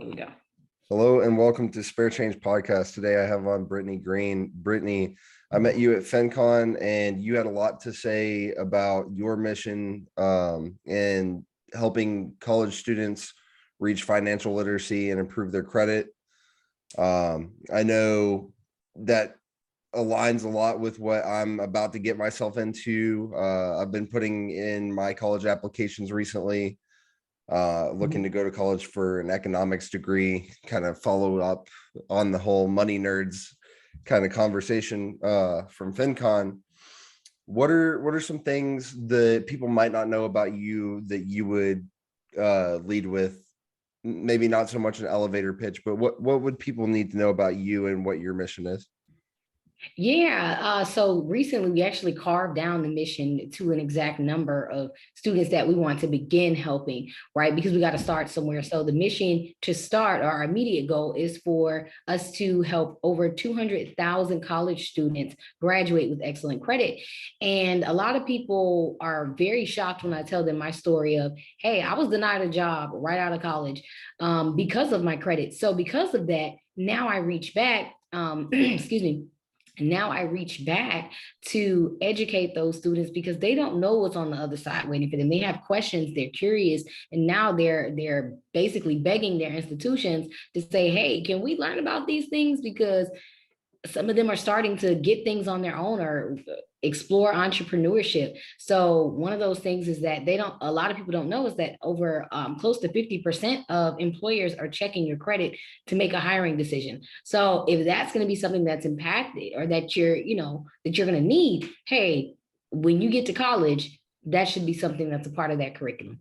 we go. Hello and welcome to Spare Change Podcast. Today I have on Brittany Greene. Brittany, I met you at FinCon and you had a lot to say about your mission and helping college students reach financial literacy and improve their credit. I know that aligns a lot with what I'm about to get myself into. I've been putting in my college applications recently. Looking to go to college for an economics degree, kind of follow up on the whole money nerds kind of conversation from FinCon. What are some things that people might not know about you that you would lead with? Maybe not so much an elevator pitch, but what would people need to know about you and what your mission is? Yeah, so recently we actually carved down the mission to an exact number of students that we want to begin helping, right? Because we got to start somewhere. So the mission to start, our immediate goal is for us to help over 200,000 college students graduate with excellent credit. And a lot of people are very shocked when I tell them my story of, hey, I was denied a job right out of college because of my credit. So because of that, now I reach back, excuse me, now I reach back to educate those students because they don't know what's on the other side waiting for them. They have questions, they're curious, and now they're basically begging their institutions to say, hey, can we learn about these things? Because some of them are starting to get things on their own or explore entrepreneurship. So one of those things is that a lot of people don't know is that over close to 50% of employers are checking your credit to make a hiring decision. So if that's going to be something that's impacted or that you're going to need, hey, when you get to college, that should be something that's a part of that curriculum.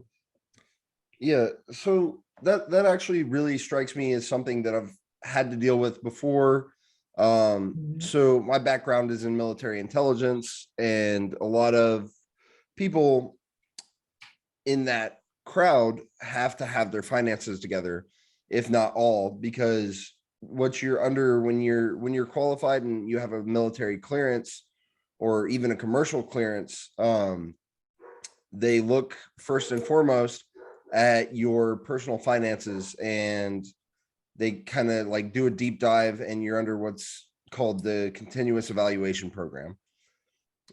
Yeah, so that actually really strikes me as something that I've had to deal with before. So my background is in military intelligence, and a lot of people in that crowd have to have their finances together, if not all, because what you're under when you're qualified and you have a military clearance or even a commercial clearance, they look first and foremost at your personal finances, and they kind of like do a deep dive, and you're under what's called the continuous evaluation program.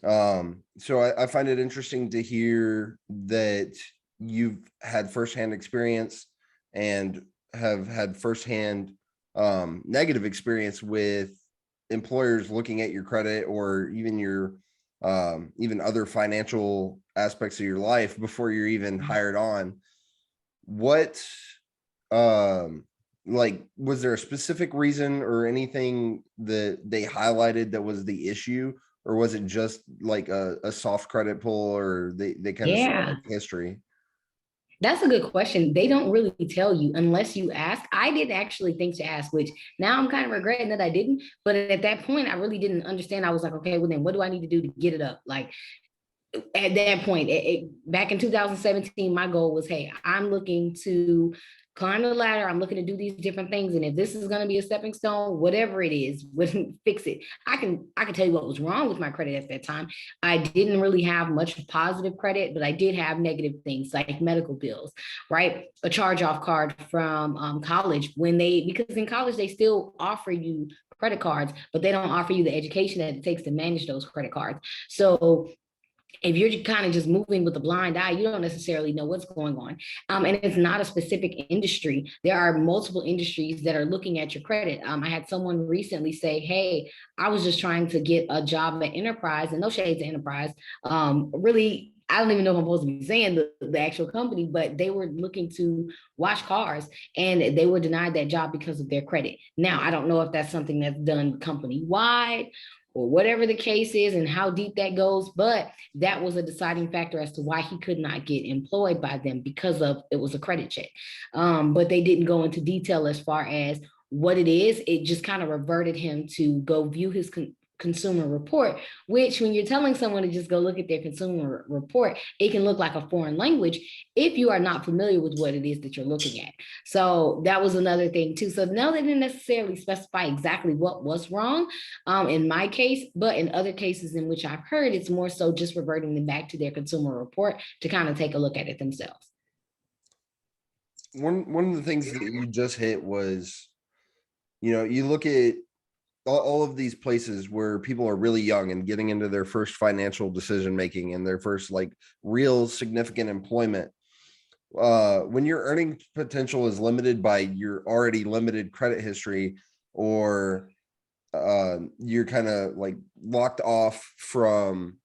So I find it interesting to hear that you've had firsthand experience and have had firsthand negative experience with employers looking at your credit or even your even other financial aspects of your life before you're even hired on. What like, was there a specific reason or anything that they highlighted that was the issue, or was it just like a soft credit pull, or they kind of saw like history? That's a good question. They don't really tell you unless you ask. I didn't actually think to ask, which now I'm kind of regretting that I didn't. But at that point, I really didn't understand. I was like, okay, well then what do I need to do to get it up? Like at that point, back in 2017, my goal was, hey, I'm looking to climb the ladder. I'm looking to do these different things. And if this is going to be a stepping stone, whatever it is, fix it. I can tell you what was wrong with my credit at that time. I didn't really have much positive credit, but I did have negative things like medical bills, right? A charge-off card from college because in college, they still offer you credit cards, but they don't offer you the education that it takes to manage those credit cards. So if you're kind of just moving with a blind eye, you don't necessarily know what's going on. And it's not a specific industry. There are multiple industries that are looking at your credit. I had someone recently say, hey, I was just trying to get a job at Enterprise, and no shade to Enterprise. Really, I don't even know if I'm supposed to be saying the actual company, but they were looking to wash cars and they were denied that job because of their credit. Now, I don't know if that's something that's done company-wide or whatever the case is and how deep that goes, but that was a deciding factor as to why he could not get employed by them because of it was a credit check. But they didn't go into detail as far as what it is. It just kind of reverted him to go view his consumer report, which when you're telling someone to just go look at their consumer report, it can look like a foreign language if you are not familiar with what it is that you're looking at. So that was another thing too. So no, they didn't necessarily specify exactly what was wrong in my case, but in other cases in which I've heard, it's more so just reverting them back to their consumer report to kind of take a look at it themselves. one of the things that you just hit was, you look at all of these places where people are really young and getting into their first financial decision making and their first like real significant employment. When your earning potential is limited by your already limited credit history, or you're kind of like locked off from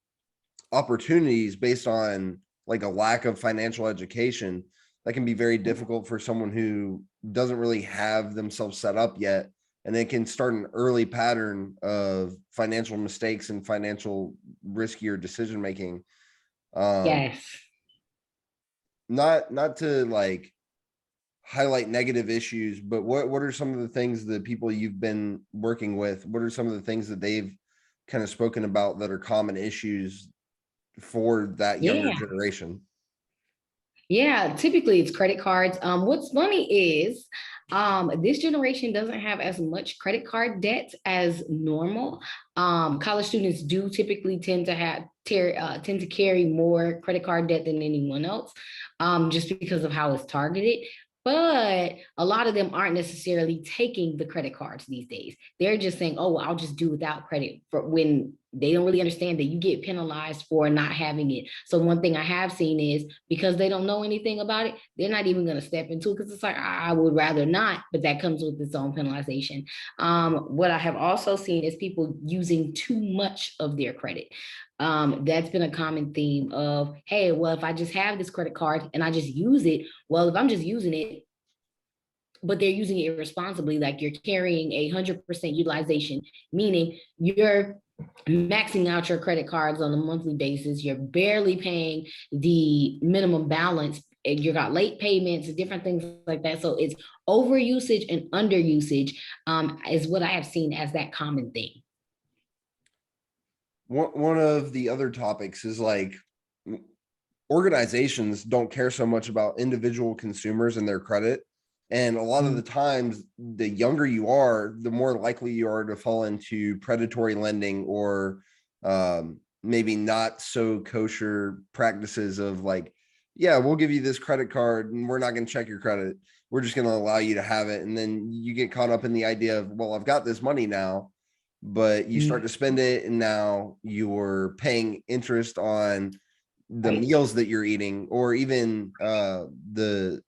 opportunities based on like a lack of financial education, that can be very difficult for someone who doesn't really have themselves set up yet, and they can start an early pattern of financial mistakes and financial riskier decision making. Yes. Not to like highlight negative issues, but what are some of the things that people you've been working with, what are some of the things that they've kind of spoken about that are common issues for that younger Yeah. generation? Yeah, typically it's credit cards. What's funny is this generation doesn't have as much credit card debt as normal. College students do typically tend to carry more credit card debt than anyone else, just because of how it's targeted. But a lot of them aren't necessarily taking the credit cards these days. They're just saying, "Oh, well, I'll just do without credit," for when they don't really understand that you get penalized for not having it. So one thing I have seen is, because they don't know anything about it, they're not even going to step into it, because it's like, I would rather not, but that comes with its own penalization. What I have also seen is people using too much of their credit. That's been a common theme of, hey, well, if I just have this credit card and I just use it, well, if I'm just using it, but they're using it irresponsibly, like you're carrying 100% utilization, meaning you're maxing out your credit cards on a monthly basis. You're barely paying the minimum balance. And you got late payments and different things like that. So it's overusage and underusage, is what I have seen as that common thing. One of the other topics is like organizations don't care so much about individual consumers and their credit. And a lot of the times, the younger you are, the more likely you are to fall into predatory lending, or maybe not so kosher practices of like, yeah, we'll give you this credit card and we're not going to check your credit. We're just going to allow you to have it. And then you get caught up in the idea of, well, I've got this money now, but you start to spend it and now you're paying interest on the meals that you're eating, or even the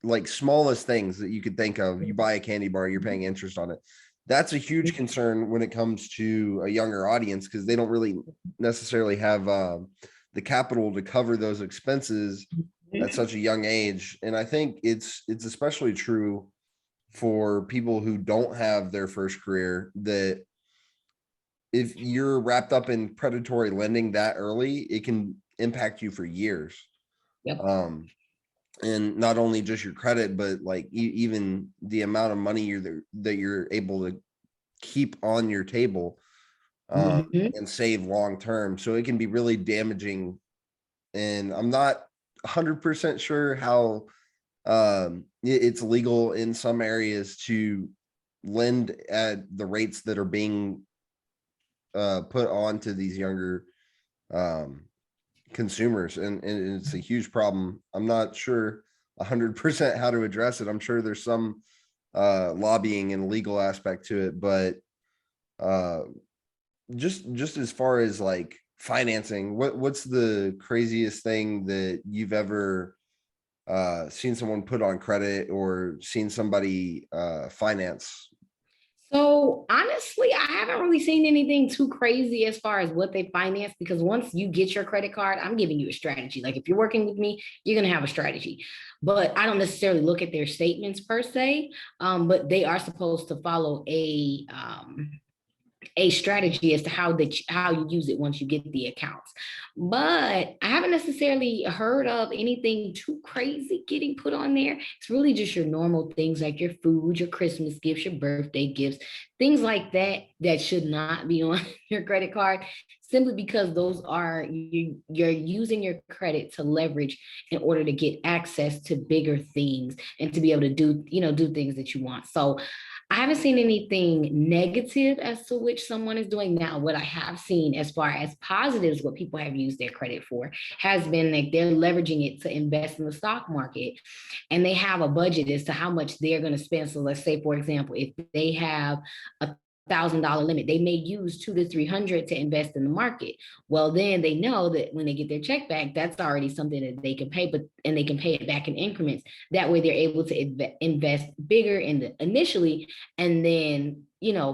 like smallest things that you could think of. You buy a candy bar, you're paying interest on it. That's a huge concern when it comes to a younger audience, because they don't really necessarily have the capital to cover those expenses at such a young age. And I think it's especially true for people who don't have their first career, that if you're wrapped up in predatory lending that early, it can impact you for years. Yep. And not only just your credit, but like even the amount of money that you're able to keep on your table, and save long term. So it can be really damaging. And I'm not 100% sure how it's legal in some areas to lend at the rates that are being put on to these younger consumers, and it's a huge problem. I'm not sure 100% how to address it. I'm sure there's some lobbying and legal aspect to it, but just as far as like financing, what's the craziest thing that you've ever seen someone put on credit, or seen somebody finance? So honestly, I haven't really seen anything too crazy as far as what they finance, because once you get your credit card, I'm giving you a strategy. Like if you're working with me, you're gonna have a strategy. But I don't necessarily look at their statements per se, but they are supposed to follow a strategy as to how you use it once you get the accounts. But I haven't necessarily heard of anything too crazy getting put on there. It's really just your normal things like your food, your Christmas gifts, your birthday gifts, things like that that should not be on your credit card, simply because those are you're using your credit to leverage in order to get access to bigger things and to be able to do things that you want. So I haven't seen anything negative as to which someone is doing now. What I have seen as far as positives, what people have used their credit for has been like they're leveraging it to invest in the stock market, and they have a budget as to how much they're going to spend. So let's say, for example, if they have $1,000 limit, they may use 200 to 300 to invest in the market. Well, then they know that when they get their check back, that's already something that they can pay, and they can pay it back in increments. That way, they're able to invest bigger in the initially, and then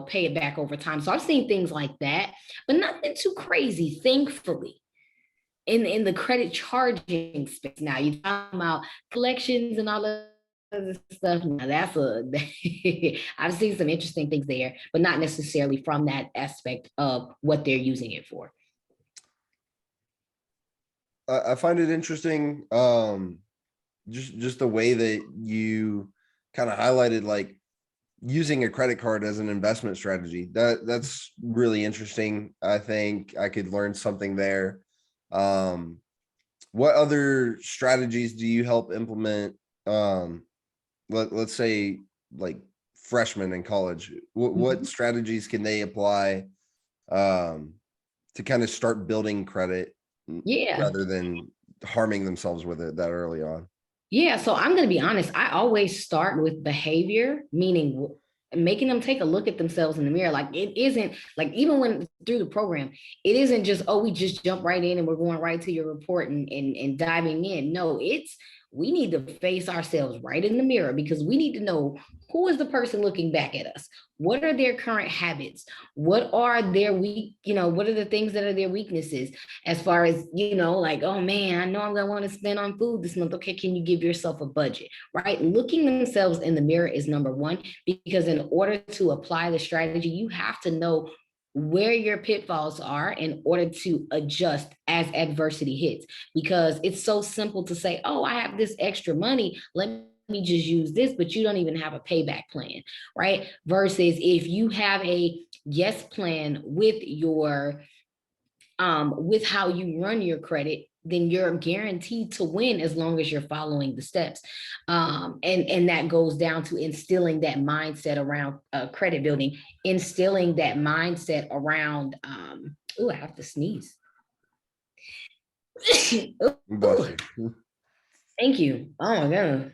pay it back over time. So I've seen things like that, but nothing too crazy, thankfully. In the credit charging space, now you're talking about collections and all that other stuff. Now I've seen some interesting things there, but not necessarily from that aspect of what they're using it for. I find it interesting, just the way that you kind of highlighted like using a credit card as an investment strategy. That's really interesting. I think I could learn something there. What other strategies do you help implement? Let's say like freshmen in college. What strategies can they apply to kind of start building credit, rather than harming themselves with it that early on? Yeah, so I'm going to be honest. I always start with behavior, meaning making them take a look at themselves in the mirror. Like it isn't like even when through the program, it isn't just, oh, we just jump right in and we're going right to your report and diving in. No, it's we need to face ourselves right in the mirror, because we need to know who is the person looking back at us. What are their current habits? What are their what are the things that are their weaknesses? As far as, like, oh man, I know I'm gonna want to spend on food this month. Okay, can you give yourself a budget? Right? Looking themselves in the mirror is number one, because in order to apply the strategy, you have to know where your pitfalls are in order to adjust as adversity hits. Because it's so simple to say, oh, I have this extra money, let me just use this, but you don't even have a payback plan, right? Versus if you have a yes plan with your with how you run your credit, then you're guaranteed to win as long as you're following the steps. And that goes down to instilling that mindset around credit building, instilling that mindset around, oh, I have to sneeze. Ooh, thank you. Oh my God.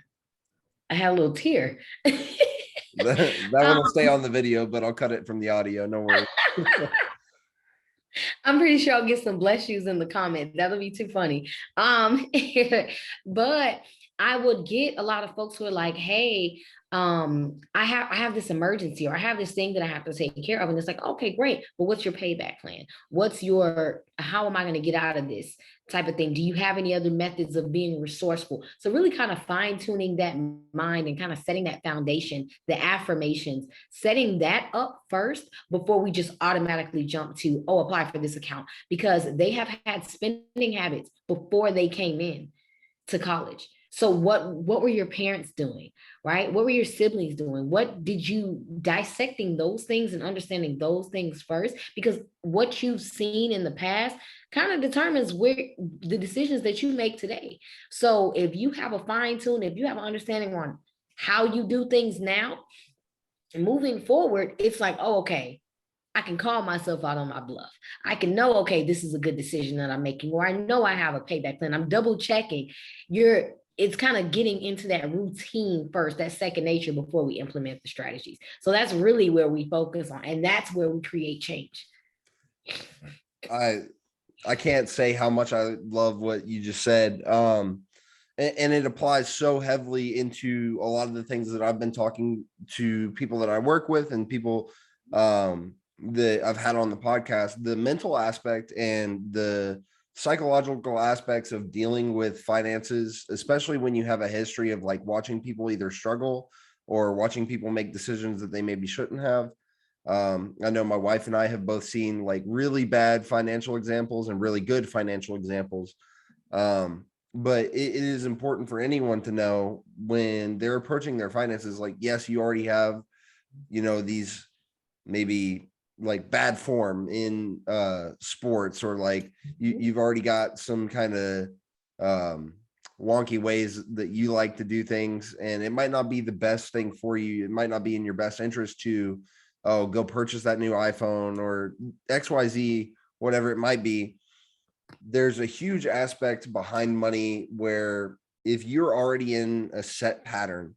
I had a little tear. That one will stay on the video, but I'll cut it from the audio. No worries. I'm pretty sure I'll get some bless yous in the comments. That'll be too funny. But I would get a lot of folks who are like, hey, I have this emergency, or I have this thing that I have to take care of. And it's like, okay, great. But what's your payback plan? How am I going to get out of this type of thing? Do you have any other methods of being resourceful? So really kind of fine tuning that mind and kind of setting that foundation, the affirmations, setting that up first before we just automatically jump to, oh, apply for this account, because they have had spending habits before they came in to college. So what were your parents doing, right? What were your siblings doing? What did you dissecting those things and understanding those things first? Because what you've seen in the past kind of determines where the decisions that you make today. So if you have a fine tune, if you have an understanding on how you do things now, moving forward, it's like, oh, okay, I can call myself out on my bluff. I can know, okay, this is a good decision that I'm making, or I know I have a payback plan. I'm double checking. It's kind of getting into that routine first, that second nature, before we implement the strategies. So that's really where we focus on, and that's where we create change. I can't say how much I love what you just said. And it applies so heavily into a lot of the things that I've been talking to people that I work with and people that I've had on the podcast. The mental aspect and the psychological aspects of dealing with finances, especially when you have a history of like watching people either struggle or watching people make decisions that they maybe shouldn't have. I know my wife and I have both seen like really bad financial examples and really good financial examples. But it is important for anyone to know when they're approaching their finances, like, yes, you already have, these maybe like bad form in sports, or like you've already got some kind of wonky ways that you like to do things, and it might not be the best thing for you. It might not be in your best interest to, oh, go purchase that new iPhone or XYZ, whatever it might be. There's a huge aspect behind money where if you're already in a set pattern,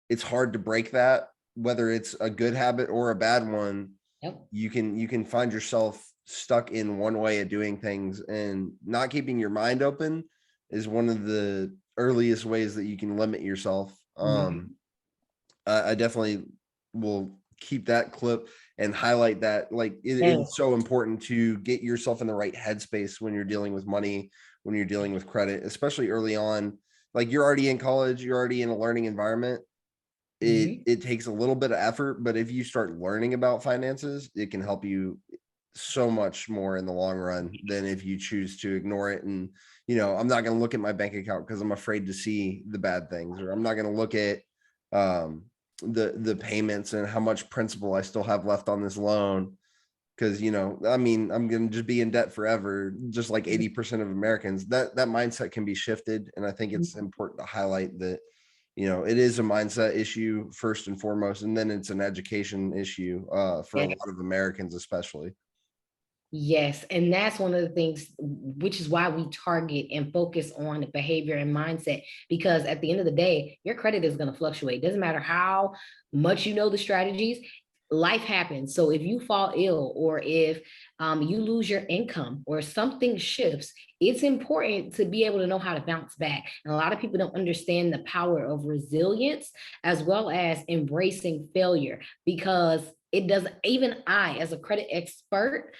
it's hard to break that, whether it's a good habit or a bad one. Yep. You can find yourself stuck in one way of doing things, and not keeping your mind open is one of the earliest ways that you can limit yourself. I definitely will keep that clip and highlight that. Like, it is so important to get yourself in the right headspace when you're dealing with money, when you're dealing with credit, especially early on. Like, you're already in college, you're already in a learning environment. It takes a little bit of effort, but if you start learning about finances, it can help you so much more in the long run than if you choose to ignore it. And, I'm not going to look at my bank account because I'm afraid to see the bad things, or I'm not going to look at the payments and how much principal I still have left on this loan. Because, I'm going to just be in debt forever, just like 80% of Americans. That mindset can be shifted. And I think it's important to highlight that, it is a mindset issue first and foremost, and then it's an education issue for a lot of Americans, especially. Yes, and that's one of the things, which is why we target and focus on behavior and mindset, because at the end of the day, your credit is going to fluctuate. Doesn't matter how much you know the strategies, life happens. So if you fall ill, or if you lose your income, or something shifts, it's important to be able to know how to bounce back. And a lot of people don't understand the power of resilience as well as embracing failure, because it doesn't, even I, as a credit expert,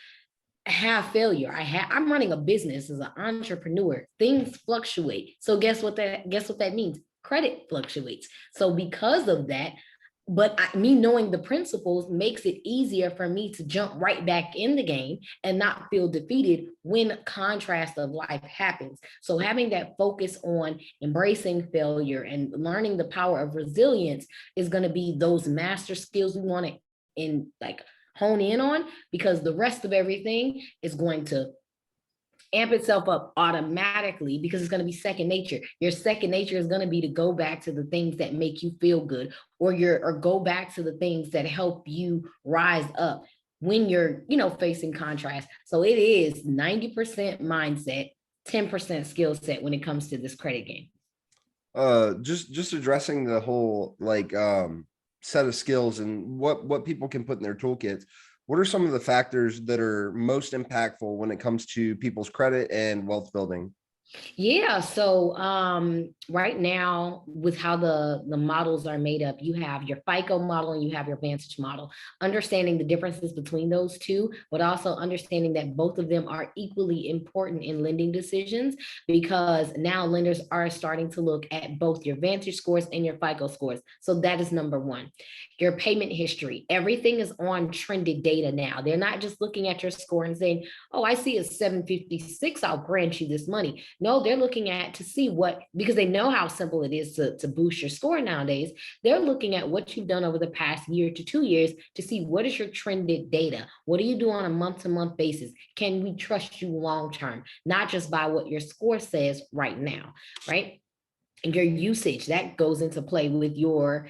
have failure. I'm running a business as an entrepreneur. Things fluctuate. So guess what that means? Credit fluctuates. So because of that, but me knowing the principles makes it easier for me to jump right back in the game and not feel defeated when contrast of life happens. So having that focus on embracing failure and learning the power of resilience is going to be those master skills we want to hone in on, because the rest of everything is going to amp itself up automatically, because it's going to be second nature. Your second nature is going to be to go back to the things that make you feel good, or go back to the things that help you rise up when you're, facing contrast. So it is 90% mindset, 10% skill set when it comes to this credit game. Just addressing the whole set of skills and what people can put in their toolkits. What are some of the factors that are most impactful when it comes to people's credit and wealth building? Yeah, so right now, with how the models are made up, you have your FICO model and you have your Vantage model. Understanding the differences between those two, but also understanding that both of them are equally important in lending decisions, because now lenders are starting to look at both your Vantage scores and your FICO scores. So that is number one. Your payment history, everything is on trended data now. They're not just looking at your score and saying, oh, I see a 756, I'll grant you this money. No, they're looking at to see what, because they know how simple it is to boost your score nowadays. They're looking at what you've done over the past year to 2 years to see what is your trended data. What do you do on a month-to-month basis? Can we trust you long-term? Not just by what your score says right now, right? And your usage, that goes into play with your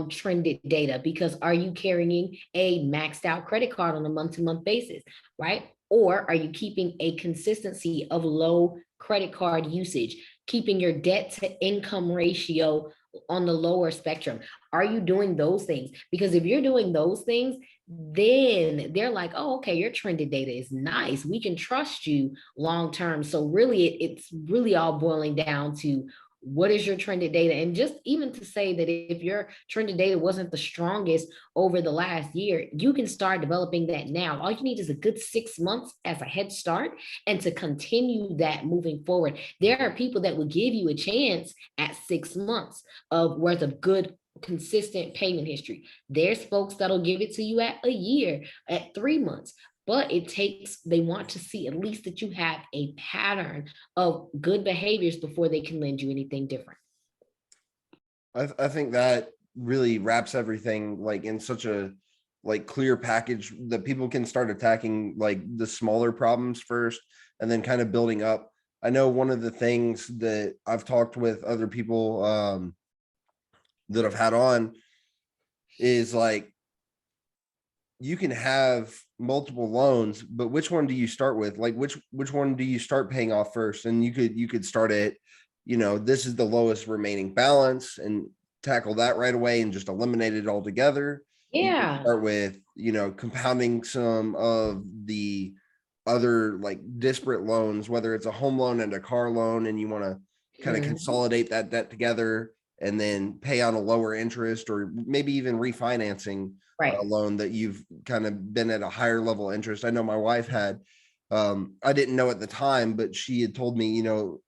trended data, because are you carrying a maxed out credit card on a month-to-month basis, right? Or are you keeping a consistency of low credit card usage, keeping your debt to income ratio on the lower spectrum? Are you doing those things? Because if you're doing those things, then they're like, oh, okay, your trended data is nice. We can trust you long term. So really, it's really all boiling down to what is your trended data? And just even to say that if your trended data wasn't the strongest over the last year, you can start developing that now. All you need is a good 6 months as a head start, and to continue that moving forward. There are people that will give you a chance at 6 months of worth of good consistent payment history. There's folks that'll give it to you at a year, at 3 months. But they want to see at least that you have a pattern of good behaviors before they can lend you anything different. I think that really wraps everything in such a clear package that people can start attacking the smaller problems first, and then kind of building up. I know one of the things that I've talked with other people that I've had on is like, you can have multiple loans, but which one do you start with? Like which one do you start paying off first? And you could start at, this is the lowest remaining balance and tackle that right away and just eliminate it altogether. You can Yeah. start with, compounding some of the other like disparate loans, whether it's a home loan and a car loan, and you want to kind of consolidate that debt together and then pay on a lower interest, or maybe even refinancing Right. a loan that you've kind of been at a higher level interest. I know my wife had, I didn't know at the time, but she had told me,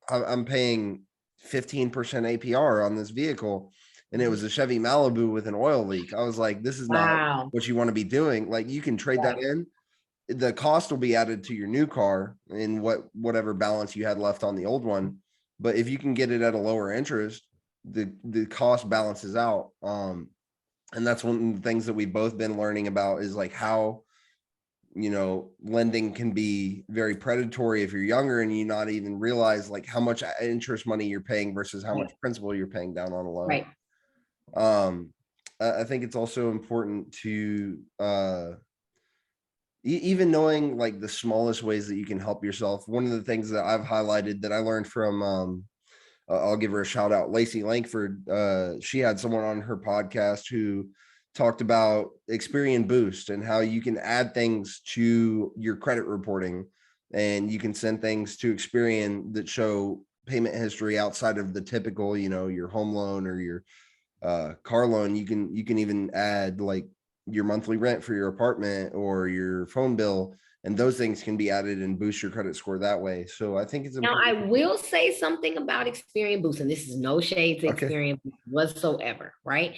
I'm paying 15% APR on this vehicle, and it was a Chevy Malibu with an oil leak. I was like, this is not Wow. what you want to be doing. Like, you can trade that Right. in. The cost will be added to your new car in whatever balance you had left on the old one. But if you can get it at a lower interest, the cost balances out. And that's one of the things that we've both been learning about, is like how, lending can be very predatory if you're younger and you not even realize like how much interest money you're paying versus how much principal you're paying down on a loan. Right. I think it's also important to even knowing like the smallest ways that you can help yourself. One of the things that I've highlighted that I learned from I'll give her a shout out, Lacey Langford. She had someone on her podcast who talked about Experian Boost and how you can add things to your credit reporting, and you can send things to Experian that show payment history outside of the typical, your home loan or your car loan. You can even add like your monthly rent for your apartment or your phone bill, and those things can be added and boost your credit score that way. So I think it's Now, I important. will say something about Experian Boost, and this is no shade to Okay. Experian Boost whatsoever, right?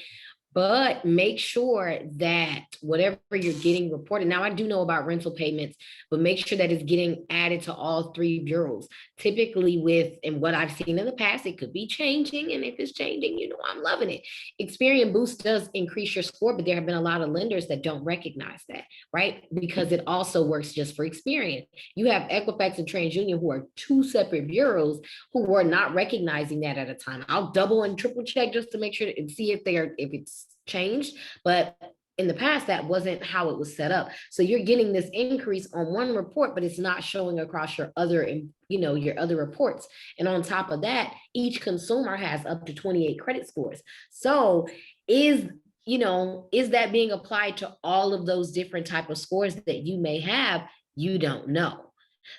But make sure that whatever you're getting reported. Now, I do know about rental payments, but make sure that it's getting added to all three bureaus. Typically, and what I've seen in the past, it could be changing. And if it's changing, I'm loving it. Experian Boost does increase your score, but there have been a lot of lenders that don't recognize that, right? Because it also works just for Experian. You have Equifax and TransUnion, who are two separate bureaus, who were not recognizing that at a time. I'll double and triple check just to make sure and see if it's changed, but in the past that wasn't how it was set up. So you're getting this increase on one report, but it's not showing across your other reports. And on top of that, each consumer has up to 28 credit scores. So is that being applied to all of those different type of scores that you may have? You don't know.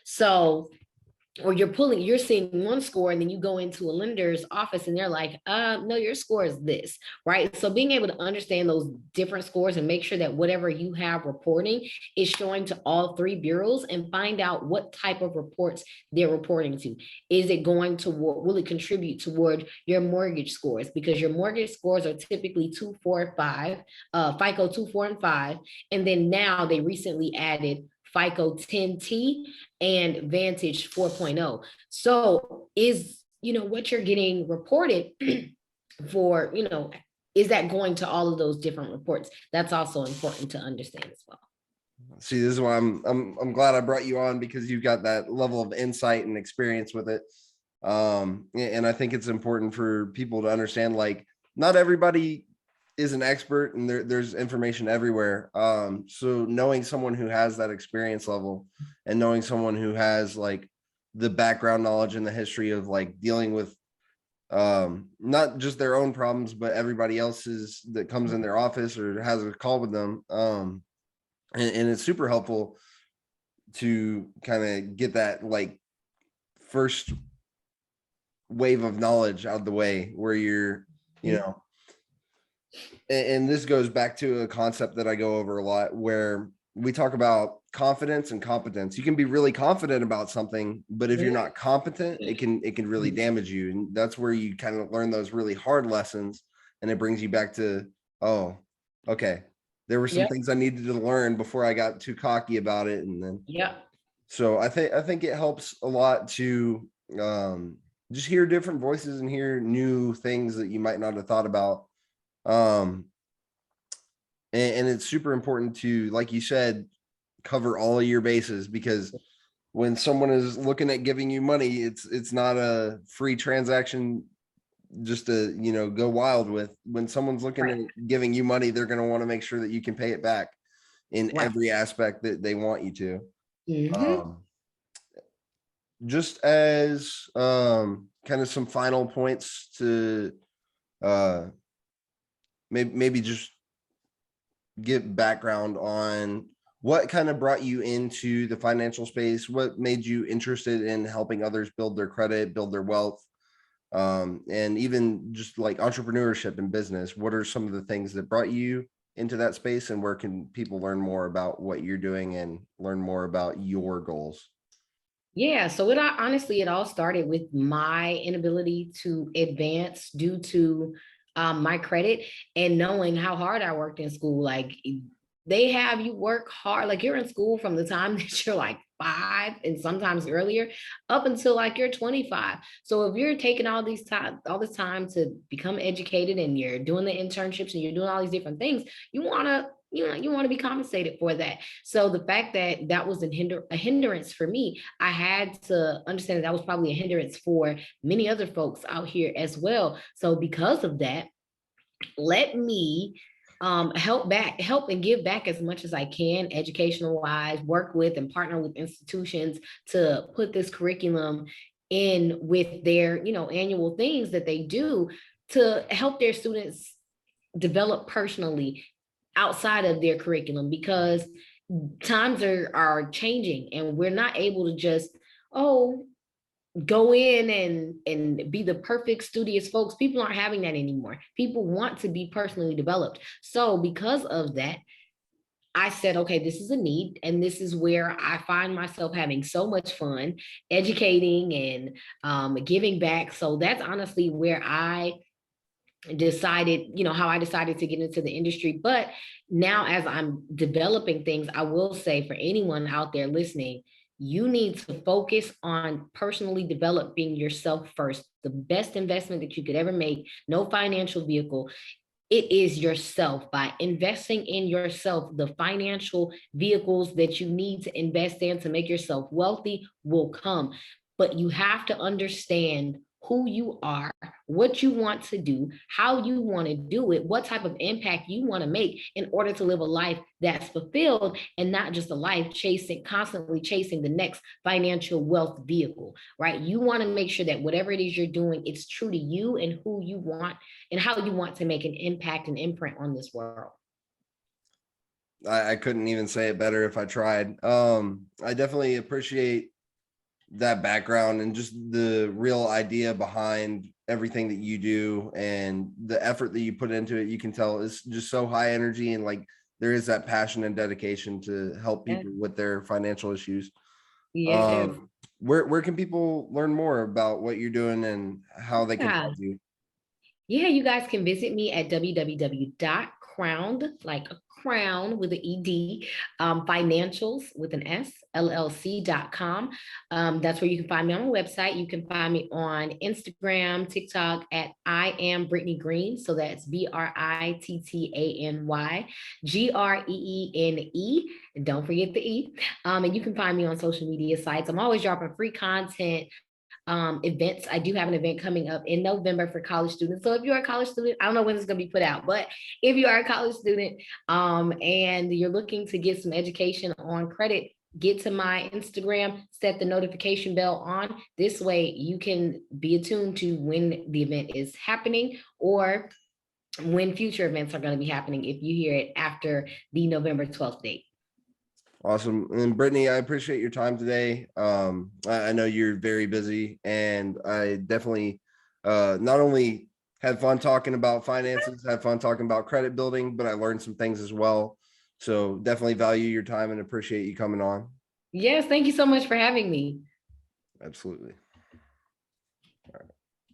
So, or you're seeing one score and then you go into a lender's office and they're like, no, your score is this, right? So being able to understand those different scores and make sure that whatever you have reporting is showing to all three bureaus, and find out what type of reports they're reporting to. Is it going to, will it contribute toward your mortgage scores? Because your mortgage scores are typically 2, 4, 5, FICO 2, 4, and 5. And then now they recently added FICO 10T and Vantage 4.0. So is, what you're getting reported for, is that going to all of those different reports? That's also important to understand as well. See, this is why I'm glad I brought you on, because you've got that level of insight and experience with it. And I think it's important for people to understand, like, not everybody is an expert, and there's information everywhere. So knowing someone who has that experience level, and knowing someone who has like the background knowledge and the history of like dealing with not just their own problems, but everybody else's that comes in their office or has a call with them. And it's super helpful to kind of get that like first wave of knowledge out of the way, where you're, and this goes back to a concept that I go over a lot, where we talk about confidence and competence. You can be really confident about something, but if you're not competent, it can really damage you. And that's where you kind of learn those really hard lessons, and it brings you back to, oh, okay, there were some things I needed to learn before I got too cocky about it. And then, so I think it helps a lot to just hear different voices and hear new things that you might not have thought about. And it's super important to, like you said, cover all of your bases, because when someone is looking at giving you money, it's not a free transaction just to, go wild with. When someone's looking Right. at giving you money, they're going to want to make sure that you can pay it back in Right. every aspect that they want you to. Mm-hmm. Um, just as kind of some final points to maybe just get background on what kind of brought you into the financial space, what made you interested in helping others build their credit, build their wealth, and even just like entrepreneurship and business. What are some of the things that brought you into that space, and where can people learn more about what you're doing and learn more about your goals? Yeah, so honestly, it all started with my inability to advance due to my credit and knowing how hard I worked in school. Like they have you work hard, like you're in school from the time that you're like 5 and sometimes earlier up until like you're 25. So if you're taking all this time to become educated and you're doing the internships and you're doing all these different things, you want to you want to be compensated for that. So the fact that that was a hindrance for me, I had to understand that that was probably a hindrance for many other folks out here as well. So because of that, let me help and give back as much as I can, educational wise, work with and partner with institutions to put this curriculum in with their, annual things that they do to help their students develop personally outside of their curriculum, because times are changing and we're not able to just, oh, go in and be the perfect studious folks. People aren't having that anymore. People want to be personally developed. So because of that, I said, okay, this is a need. And this is where I find myself having so much fun educating and giving back. So that's honestly where I decided, how I decided to get into the industry. But now, as I'm developing things, I will say for anyone out there listening, you need to focus on personally developing yourself first. The best investment that you could ever make, no financial vehicle, it is yourself. By investing in yourself, the financial vehicles that you need to invest in to make yourself wealthy will come. But you have to understand who you are, what you want to do, how you want to do it, what type of impact you want to make in order to live a life that's fulfilled and not just a life constantly chasing the next financial wealth vehicle, right? You want to make sure that whatever it is you're doing, it's true to you and who you want and how you want to make an impact and imprint on this world. I couldn't even say it better if I tried. I definitely appreciate that background and just the real idea behind everything that you do and the effort that you put into it. You can tell it's just so high energy, and like there is that passion and dedication to help people with their financial issues. Yes. Where can people learn more about what you're doing and how they can Yeah. find you? Yeah, you guys can visit me at www.crowned, like a crown with an ED, financials with an S, LLC.com. That's where you can find me on my website. You can find me on Instagram, TikTok at I am Brittany Greene. So that's BrittanyGreene. Don't forget the E. And you can find me on social media sites. I'm always dropping free content, events. I do have an event coming up in November for college students. So if you're a college student, I don't know when it's going to be put out, but if you are a college student and you're looking to get some education on credit, get to my Instagram, set the notification bell on. This way you can be attuned to when the event is happening or when future events are going to be happening if you hear it after the November 12th date. Awesome. And Brittany, I appreciate your time today. I know you're very busy, and I definitely not only had fun talking about finances, had fun talking about credit building, but I learned some things as well. So definitely value your time and appreciate you coming on. Yes, thank you so much for having me. Absolutely. All right.